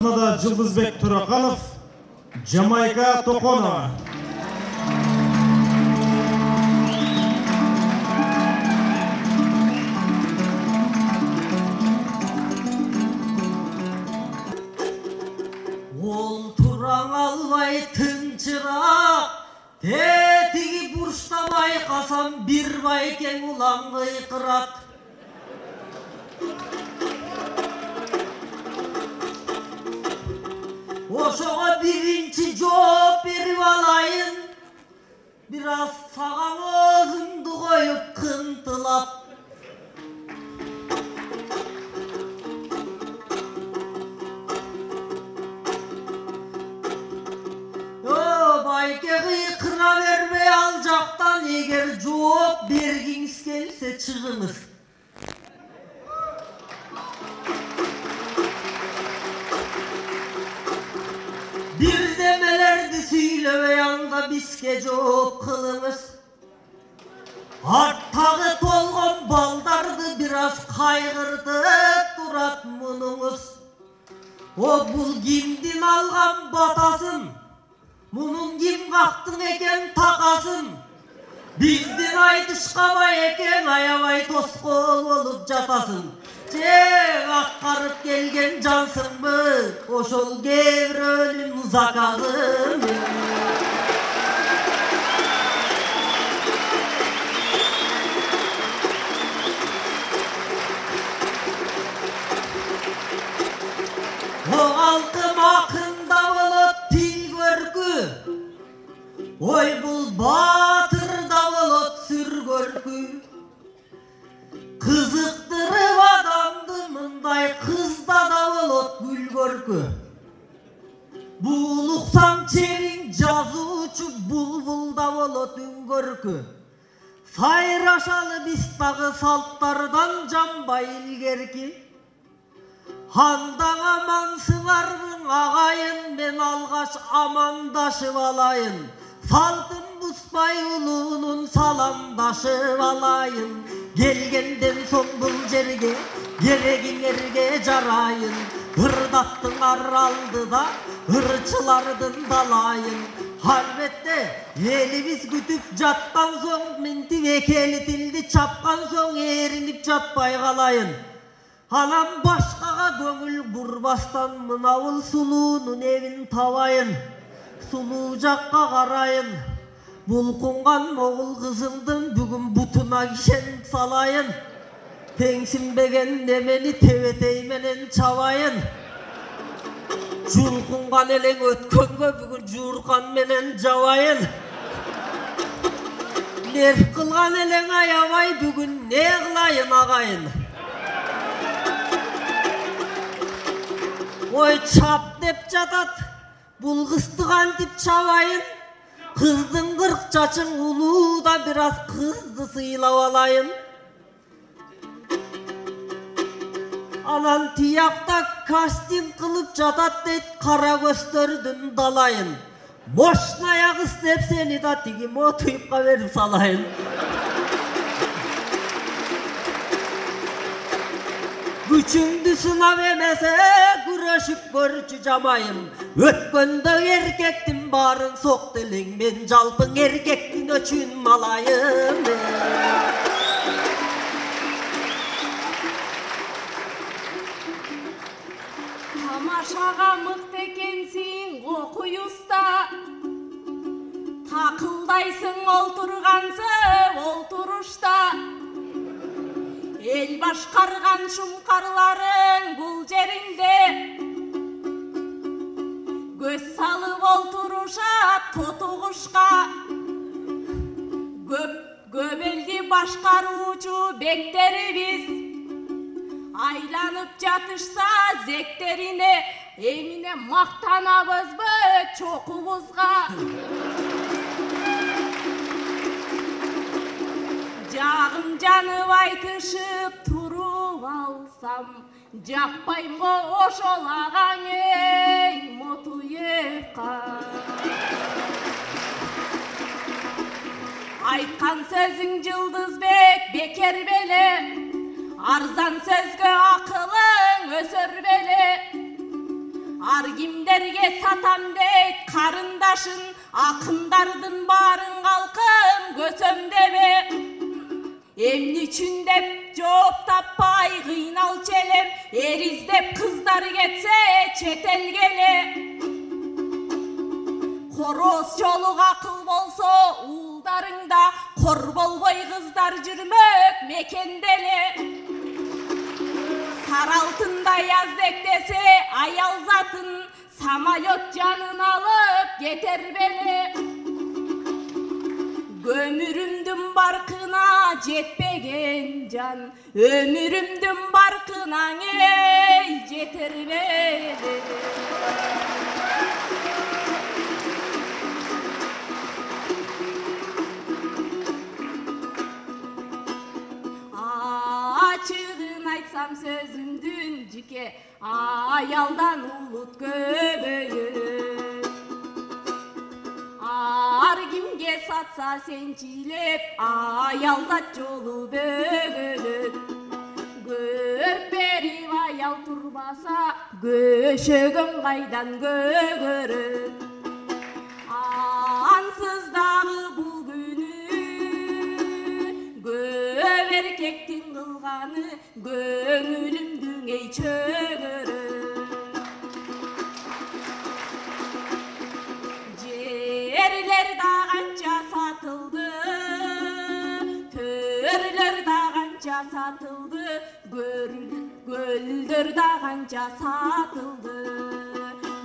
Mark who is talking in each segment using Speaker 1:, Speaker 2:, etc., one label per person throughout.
Speaker 1: Da Жылдызбек Тураканов, Жамайка Токонова.
Speaker 2: Ол тураң албай тынчыраак, тетиги бурчта байкасам бир байкең улам кыйкырат. Ошого биринчи жооп берип алайын, бираз сага өзүңдү коюп кынтылап. Байке кыйкыра бербей ал жактан, эгер жооп бергиңиз келсе чыгыңыз. Birdemelerdi süylöve yanda biske жооп kılınız. Arttağı tolgon baldardı biraz kaygırdı durat mununuz. O bul kimdin algan batasın, munun kim kaktın eken takasın. Bizdin aytışkabay eken ayabay toskol olup jatasın. Akkarıp gelgen cansın mı? Oşol gevir ölüm zakazın. O altım akında olup til görkü, oy bul batırda olup sür görkü. Kızıktırıp adamdı mınday kızda da olup gül görkü. Buluksan çerin жазуучу bulbulda olup ün görkü. Sayraşalı bistagı saltlardan jambay ilgerki. Handan aman sığardın ağayın, ben algaç amandaşıp alayın. Saltın buspay uluğunun salamdaşıp alayın. Gelgenden son bul jerge, geregin erge jarayın. Hırdattın araldı da, hırçılardın dalayın. Halbette elimiz kütüp jattan soň, minti vekeli tildi çapkan soň erinip jatpay kalayın. Anam başkaga göңүл burbastan mınavıl suluğunun evin tabayın. Suluğu jakka karayın. Bulkungan moğul kızımdın bugün butuna gişen salayın. Tengsinbegen nemeni tevetey çabayın. Julkungan eleň ötkөнгө bugün jurkan menen jabayın. Nerf kılgan eleň ayabay bugün ne kılayın agayın. Oy çap dep jatat, bul kızdı kantip çabayın. Kızdın 40 çaçın ulu da biraz kızdı sıylap alayın. Anan tiyakta kasting kılıp jatat deyt, kara gösterdün dalayın. Moşnaya kız dep seni da tigi motuyupka verip salayın. Güçüңdü sınap emese güreşip görçü jamayım. Ötkönde erkektin barın sok diling, men jalpın erkektin öçün malayım.
Speaker 3: Tamaşaga mıkt ekensin okuy usta, takıldaysın olturgansın olturuşta. El başkargan şumkarların bul jerinde, göz salıp olturuşat totuguşka. Göbeldi başkaruucu beklerimiz, aylanıp jatışsa zekterine, emine maktanabızbı çokubuzga. Jağım janıp aytışıp turup alsam, jakpayım go oşol ağaң ey Мотуевка. Aytkan sözüň Жылдызбек бекер беле, arzan sözgö akılın ösür beli. Ар кимдерге сатам дейт карындашын, акындардын барын калкын көсөмдебе. Эмне үчүн деп жооп таппай кыйналчу элем, эр издеп кыздар кетсе чет элге эле. Короз жолу акыл болсо уулдарыңда, кор болбой кыздар жүрмөк мекенде эле. Сары алтындай аздектесе аял затын, самолет жанын алып кетер беле. Өмүрүмдүн баркына жетпеген жан, өмүрүмдүн баркына эй жетер беле. Ачыгын айтсам сөзүмдүн жике, аялдан улут көбөйөт. Ар кимге сатса сенчилеп, аял зат жолу бөгөлөт. Көрүп берип аял турбаса, көшөгөн кайдан көгөрөт. Ансыз дагы бул күнү көп эркектин кылганы көңүлүмдүн эй чөгөрөт. Жерлер да канча сатылды, төрлөр да канча сатылды, көлдөр да канча сатылды.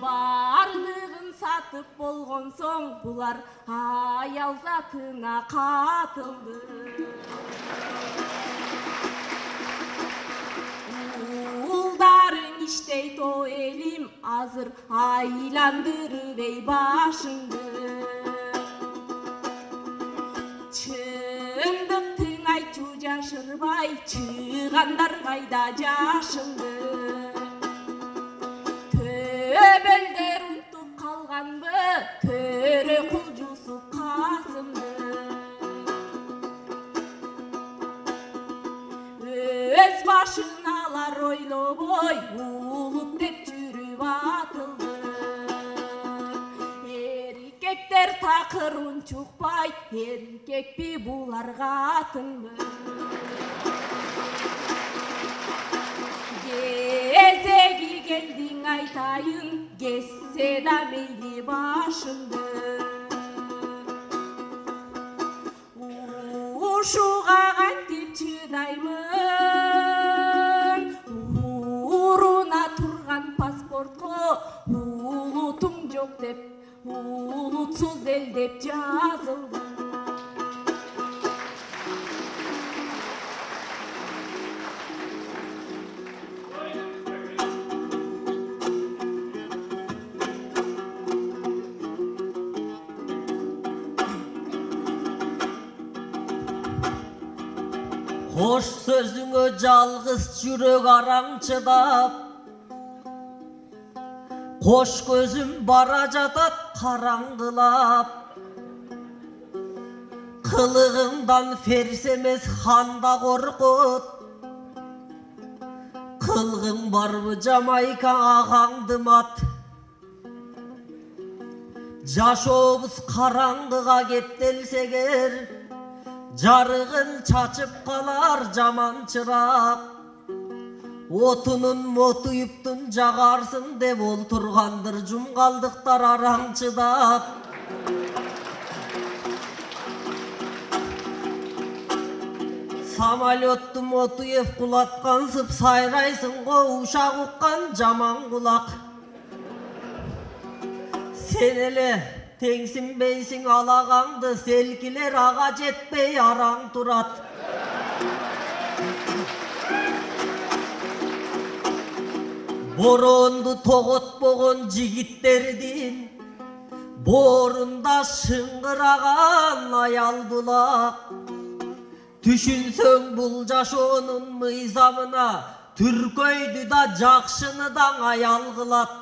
Speaker 3: Бардыгын сатып болгон соң булар аял затына катылды. Уулдарың иштейт о элим, азыр айландырып эй башыңды. Чындыктын айтчу жашырбай, чыгандар кайда жашыңды. Төбөлдөр унтуп калганбы, төрө кулжусу Касымды. Өз башын алар ойлобой, улут деп жүрүп атылды. Эркектер такыр унчукпай, эркекпи булар катынбы. Кезеги келдиң айтайын, кессе да мейли башымды. Ушуга кантип чыдаймын, уруна турган паспортко улутуң жок деп, улутсуз эл деп жазылды.
Speaker 2: Хош сөзүңө жалгыз жүрөк араң чыдап, кош көзүм бара жатат караңгылап. Кылыгыңдан ферис эмес хан да коркот. Кылгың барбы Жамайка агаңды мат. Жашообуз караңгыга кептелсегер, жарыгын чачып калар жаман чырак. Отунун мотуюптун жагарсың деп олтургандыр жумгалдыктар араң чыдап. Самолетту мотуев кулаткансып сайрайсың го ушак уккан жаман кулак. Сен эле теңсинбейсиң алагаңды, селкилер ага жетпей араң турат. Боронду тоготпогон жигиттердин боорунда шыңгыраган аял булак. Түшүнсөң бул жашоонун мыйзамына, түркөйдү да жакшыны даң аял кылат.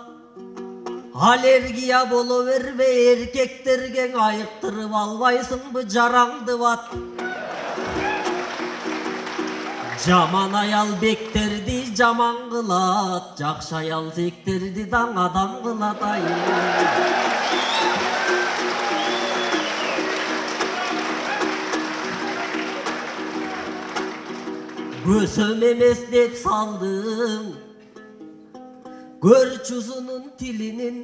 Speaker 2: Аллергия боло бербе, эркектерге айыктырып албайсыңбы жараңды бат. Жаман аял бектерди жаман кылат, жакшы аял сектерди даң адам кылат айым. Көсөм эмес деп салдың, көрчүсүнүн тилинин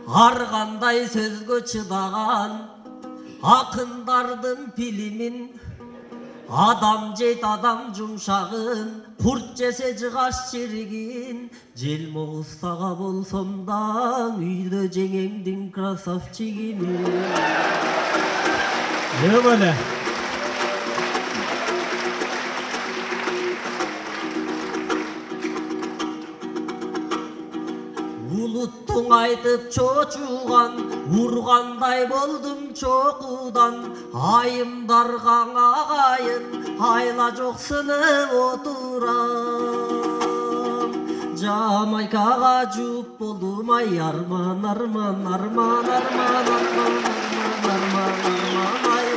Speaker 2: ар кандай сөзгө чыдаган акындардын пилимин. Адам жейт адам жумшагын, курт жесе жыгаш чиригин. Жел могуссага болсом да үйдө жеңеңдин красавчигини.
Speaker 1: Böyle.
Speaker 2: Улуттуң айтып чочуган, ургандай болдум чокудан. Айымдарга агайын, айла жоксынып отурам. Жамайкага жуп болдум ай, арман, арман, арман, арман, арман, арман, арман, ай.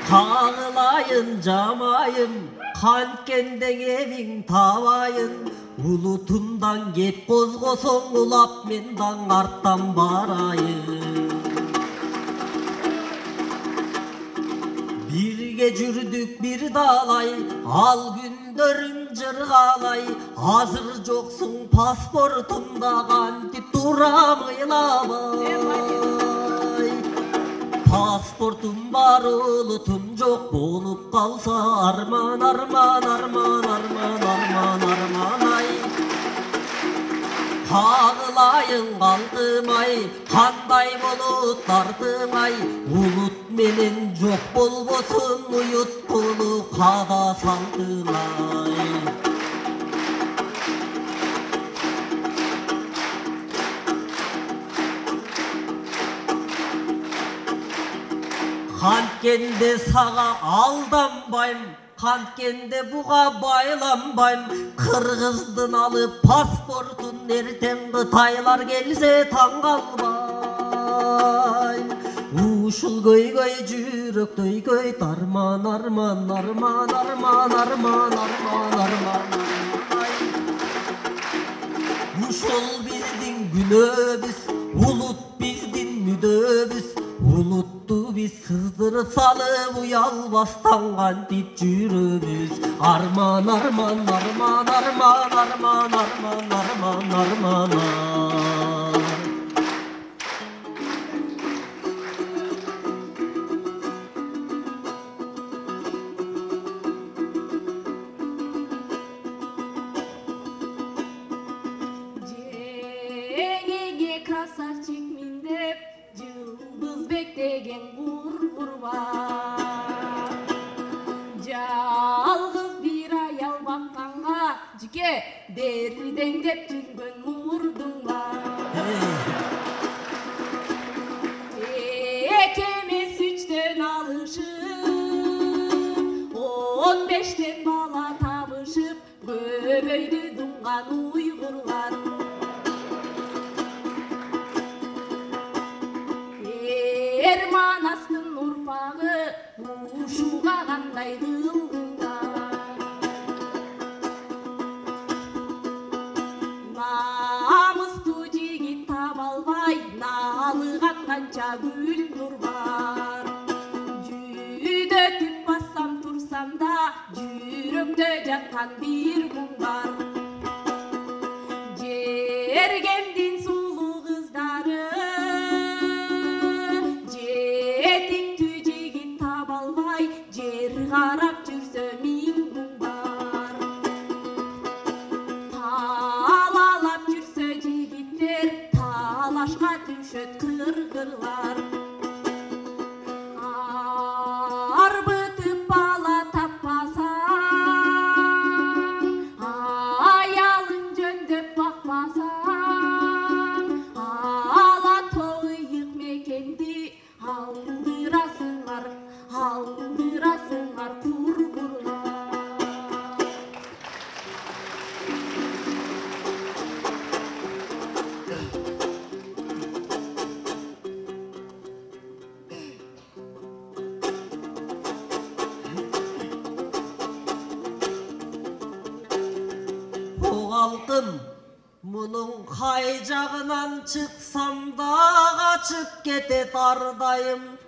Speaker 2: Кагылайын жамайым, канткендең эбиң табайын. Улутумдан кеп козгосоң улап мен даң арттан барайын. Бирге жүрдүк бир далай, ал күндөрүм жыргалай. Азыр жоксуң паспортумда кантип турам ыйлабай. Паспортум бар, улутум жок болуп калса, арман, арман, арман, арман, арман, арман ай. Кагылайын калдым ай, кандай болот тартым ай. Улут менен жок болбосун, уюткулу када салтым ай. Канткенде сага алданбайм, канткенде буга байланбайм. Кыргыздын алып паспортун, эртең Кытайлар келсе таң калбайм. Ушул көйгөй жүрөктөй көйт, арман, арман, арман, арман, арман, арман, арман, ай. Ушул биздин күнөөбүз, улут биздин мүдөбүз. Улутту биз сыздырып салып, уялбастан кантип жүрөбүз. Арман, арман, арман, арман, арман, арман, арман, арман, ай.
Speaker 3: Жеңеңе красавчикмин деп Жылдызбек деген кур бар. Жалгыз бир аял бакканга жике дердең деп жүргөн мурдуң бар. Экемиз 3төн алышып, 15тен бала табышып, көбөйдү дуңган уйгурлар. Манастын урпагы ушуга кандай кылдыңдар. Намыстуу жигит таба албай, налыган канча гүлнур бар. Жүдөтүп бассам турсам да, жүрөктө жаткан бир күн бар. Жергемдин сулуу кыздары, карап жүрсө миң күн бар. Талалап жүрсө жигиттер, талашка түшөт кыргырлар. Арбытып бала таппасаң, аялын жөндөп бакпасаң, ала тойык мекенди алдырасыңар, алдырасыңар кургурлар.
Speaker 2: айттым. Мұның қай жағынан шықсам да қашып кетет ардайым.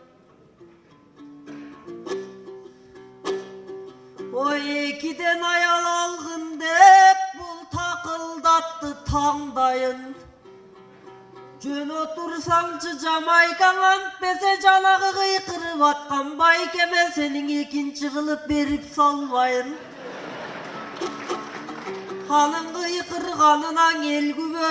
Speaker 2: Ой, екіден аял алғын деп бұл тақылдатты таңдайын. Жөн отырсаңшы Жамайкаң антпесе жанағы қиқырып атқан байкеме сенің екінші қылып беріп салмайын. Ханың қиқырғанынан ел күбі,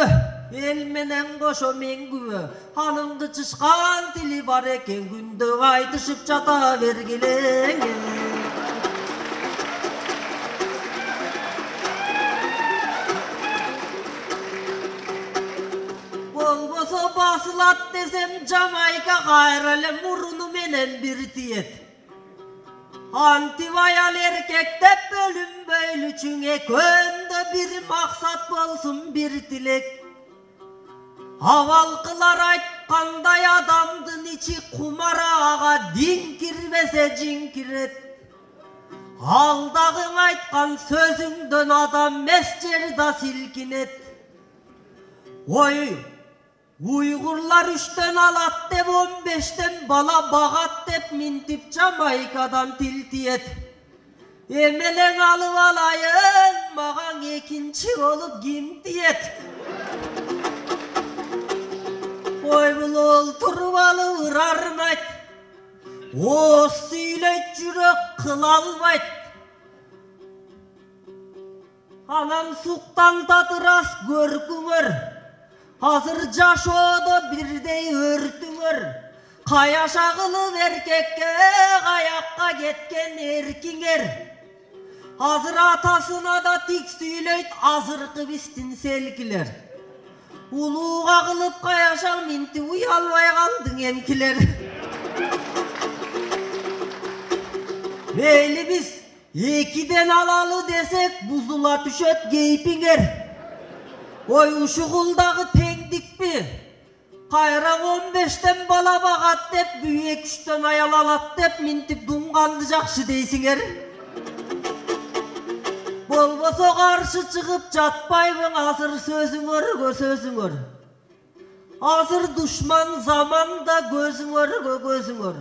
Speaker 2: ел менен қошо мен күбі. Ханыңды чышқан тілі бар екен, күнді айтышып жата бергелең. Болбосо басылат десем Жамайка қайралы мұрыны менен бір тиет. Антиваял еркектеп бөлінбейл үшіңе көнді бір мақсат болсын бір тілек. Авал қылар айтқандай адамдың içi құмараға дин кірбесе жин кірет. Алдағың айтқан сөзіңден адам мес жерда сілкінет. Ой, Uyghurlar 3'ten alat деп 15'ten bala bağat деп mintip Jamaikadan tiltiyet. Emelen alıp alayın, mağan ikinci olup gimtiyet. Oy bul olturup alıp ırarmayt. O süyleyt jürek kılalmayt. Anan suqtan tatıras görküngör. Hazır jaşoda birdey örtüngör. Kayaşa kılıp erkekke kayakka ketken erkinger. Hazır atasına da tik süyleyt azırkı bistin selkiler. Uluğa kılıp kayaşa minti uyalmay kaldın enkiler. Meyli biz ekiden alalı desek buzula düşet geypinger. Oy uşuğuldağı tengdik mi? Kayran 15'ten bala bağat dep, büyük 3'ten ayal alat dep, mintip dungandı jakşı deysinger. Bolboso karşı çıkıp jatpayбын, azır sözüngör, sözüngör. Azır düşman zamanda gözüngör.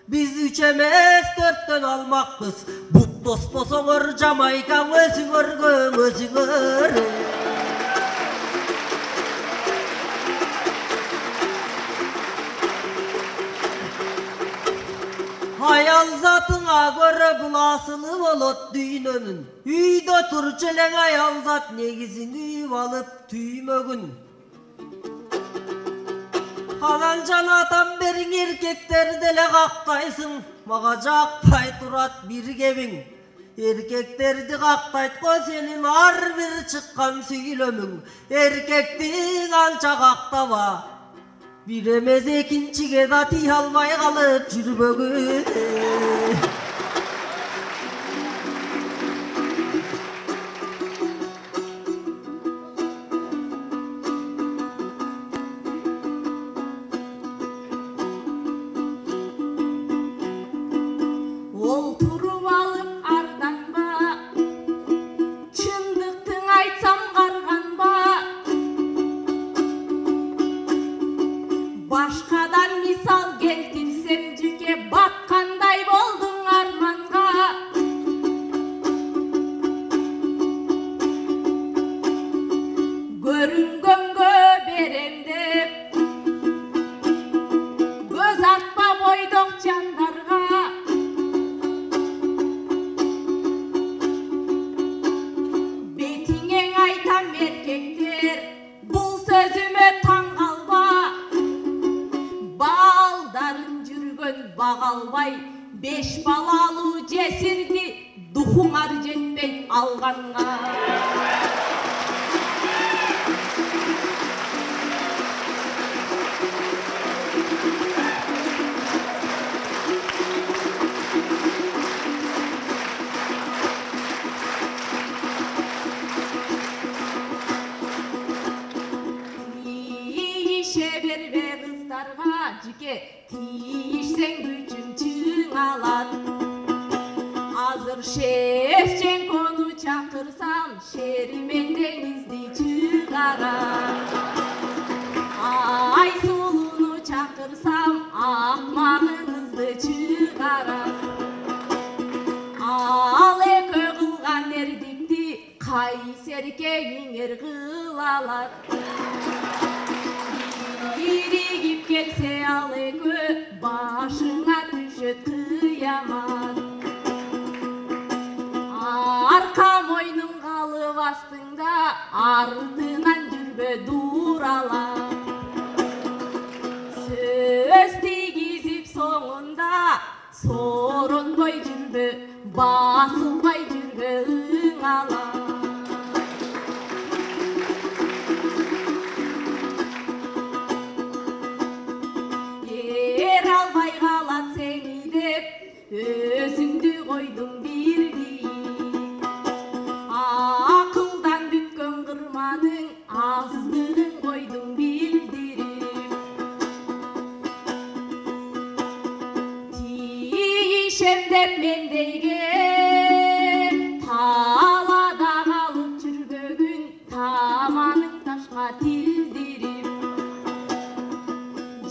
Speaker 2: Biz 3 emes 4'ten almakbız. But dost bosoңор, Jamaikaң özüngör. Hayal zatına göre bulasılı bolot düğünönün. Üyde turçelen hayal zat negizin üyüp alıp tüymögün. Halancan atam berin erkekleri dele kaktaysın. Maga jakpay turat bir gebin. Erkekterdi kaktaytko senin ar bir çıkkan süylömün. Erkektin alça kaktaba. Bir emez ikinciye da tih almay kalıp jürmögün.
Speaker 3: Olturup alıp ardanba, çındıktın aytsam karganba. Başkadan misal keltirsem jüke batkanday boldun armanga. Görüngөнгө berem dep, göz atma boydok jandarga. Betiңeň aytam erkekler, bul sözüme taң kalba. Baldarın jürgön bagalbay, 5 balalı jesirdi, duhuңar jetpey alganga. İşe berbe kızlarga jüke, tiyişseň güçün çığ alat. Azır Şevçenkonu çakırsam şerimen denizdi çıkarar. Ay solunu çakırsam akmağınızdı çıkarar. Al ekö kılgan erdikti kayıs erkeğin kılalar. Biri gip gelse al ekö başına düşüt kıyamat. Arka moynun kalıp astında ardından жүрбө duralar. Söz tigizip soğunda soronbay жүрбө, basılbay жүрбө ыңала. Ер албay kalat seni деп өзүңдү койдуң бирдей. Akıldan bütkön kırmanın azdığın koydun bildirim. Tişem dep mendeyge talada kalıp жүрбөгүн tamanın taşka tildirim.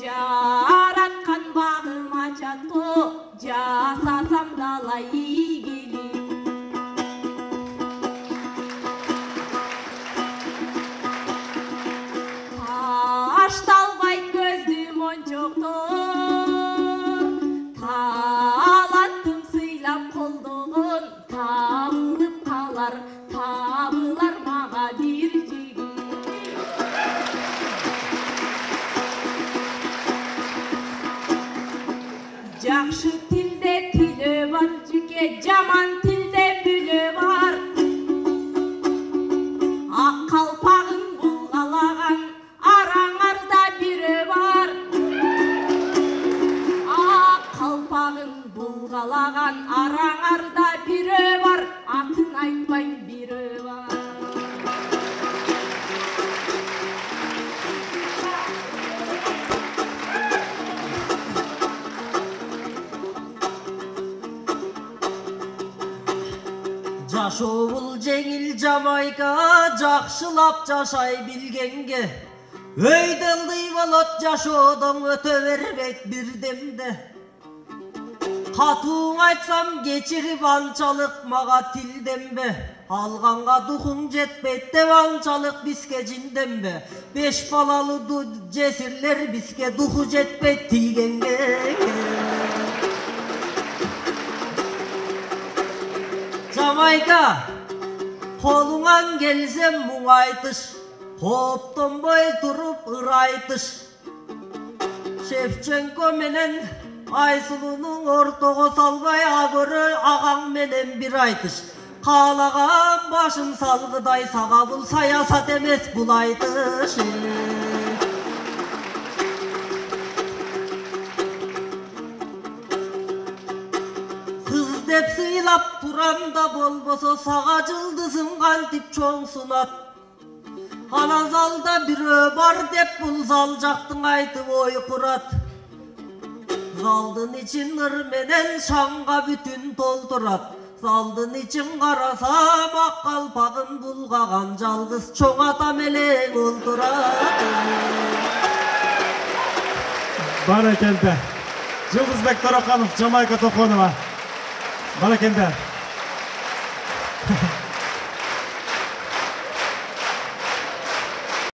Speaker 3: Jaratkan bağıma çatko jasasam dala iyigilim. Taştalbay gözlü monçoktor talattım sıylap kolduğun tabılıp kalar tabılar mağa bir jigit. Jakşı tilde tili var jüke jaman tilde bülü var. Ak kalpağın bulgalagan arаңарда бири бар. Ак калпагын булгалаган араңарда бири бар. Атын айтпайм бири бар.
Speaker 2: Жашоо бул жеңил Жамайка, жакшылап жашай билгенге. Өйдө ылдый болот жашоодон өтө бербейт бирдемде. Катууң айтсам кечирип анчалык мага тилденбе. Алганга духуң жетпейт деп анчалык бизге жинденбе. 5 балалуу жесирлер бизге духу жетпейт тилгенге. Жамайка, колуңан келсем муңайтыш, кооптонбой туруп ырайтыш. Шевченко менен Айсулунун ортого салбай агыры агаң менен бир айтыш. Каалаган башын салгыдай сага бул саясат эмес бул айтыш. Кыз деп сыйлап турам да болбосо сага жылдызым кантип чоң сунат. Ана залда бирөө бар деп бул зал жактың айтып ой курат. Залдын ичин ыр менен шаңга бүтүн толтурат. Залдын ичин карасам ак калпагын булгаган жалгыз чоң атам элең олтурат.
Speaker 1: Баракелде. Жылдызбек Тороханов, Жамайка Тохонова. Баракелде.